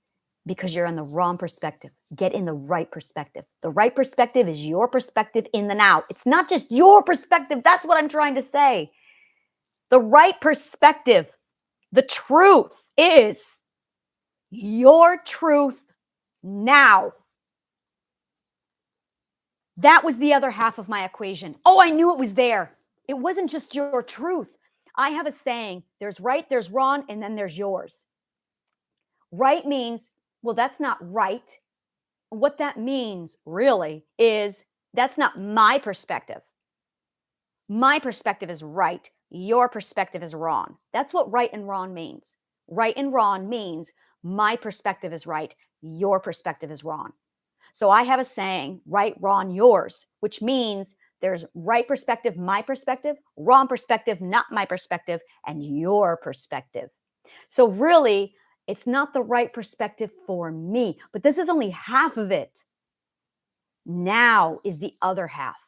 because you're in the wrong perspective. Get in the right perspective. The right perspective is your perspective in the now. It's not just your perspective. That's what I'm trying to say. The right perspective, the truth is your truth now. That was the other half of my equation. Oh, I knew it was there. It wasn't just your truth. I have a saying, there's right, there's wrong, and then there's yours. Right means, well, that's not right. What that means really is that's not my perspective. My perspective is right. Your perspective is wrong. That's what right and wrong means. Right and wrong means my perspective is right. Your perspective is wrong. So I have a saying, right, wrong, yours, which means there's right perspective, my perspective, wrong perspective, not my perspective, and your perspective. So really, it's not the right perspective for me, but this is only half of it. Now is the other half.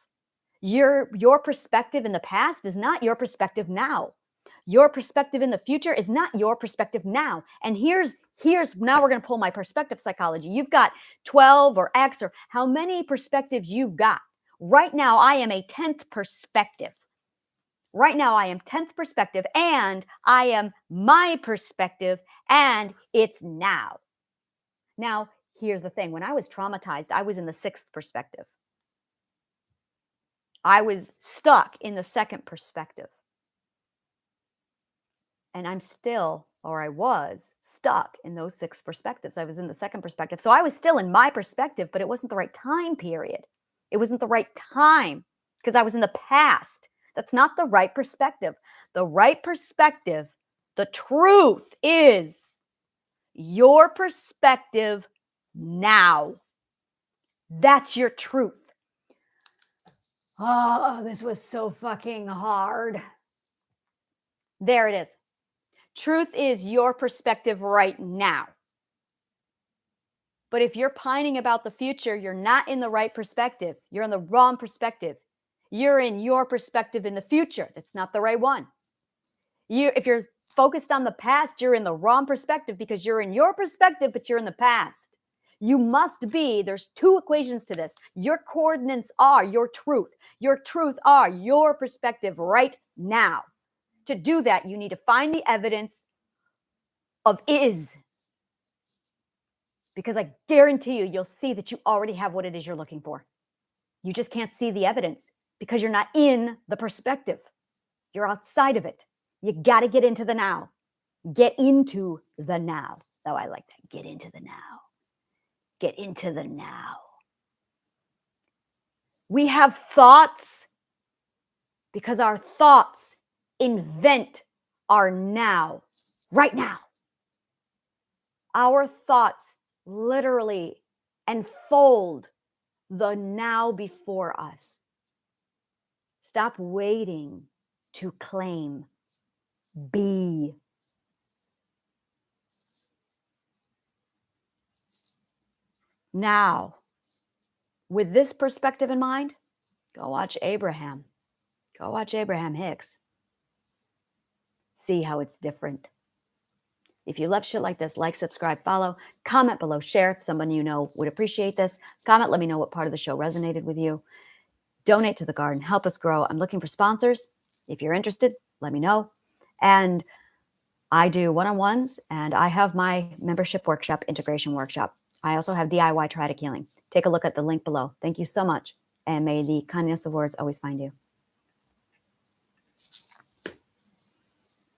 Your perspective in the past is not your perspective now. Your perspective in the future is not your perspective now. And here's now we're going to pull my perspective psychology. You've got 12 or X or how many perspectives you've got. Right now, I am a 10th perspective. Right now, I am 10th perspective and I am my perspective and it's now. Now, here's the thing. When I was traumatized, I was in the 6th perspective. I was stuck in the 2nd perspective. And I'm still or I was stuck in those 6 perspectives. I was in the second perspective. So I was still in my perspective, but it wasn't the right time period. It wasn't the right time because I was in the past. That's not the right perspective. The right perspective, the truth is your perspective now. That's your truth. Oh, this was so fucking hard. There it is. Truth is your perspective right now. But if you're pining about the future, you're not in the right perspective. You're in the wrong perspective. You're in your perspective in the future. That's not the right one. If you're focused on the past, you're in the wrong perspective because you're in your perspective, but you're in the past. You must be, there's 2 equations to this. Your coordinates are your truth. Your truth are your perspective right now. To do that, you need to find the evidence of is. Because I guarantee you, you'll see that you already have what it is you're looking for. You just can't see the evidence because you're not in the perspective. You're outside of it. You got to get into the now. Get into the now. Oh, I like that. Get into the now. Get into the now. We have thoughts because our thoughts invent our now, right now. Our thoughts literally enfold the now before us. Stop waiting to claim. Be. Now, with this perspective in mind, go watch Abraham. Go watch Abraham Hicks. See how it's different. If you love shit like this, like, subscribe, follow, comment below, share if someone you know would appreciate this. Comment, let me know what part of the show resonated with you. Donate to the garden, help us grow. I'm looking for sponsors. If you're interested, let me know. And I do one-on-ones, and I have my membership workshop, integration workshop. I also have DIY Triadic Healing. Take a look at the link below. Thank you so much, and may the kindness of words always find you.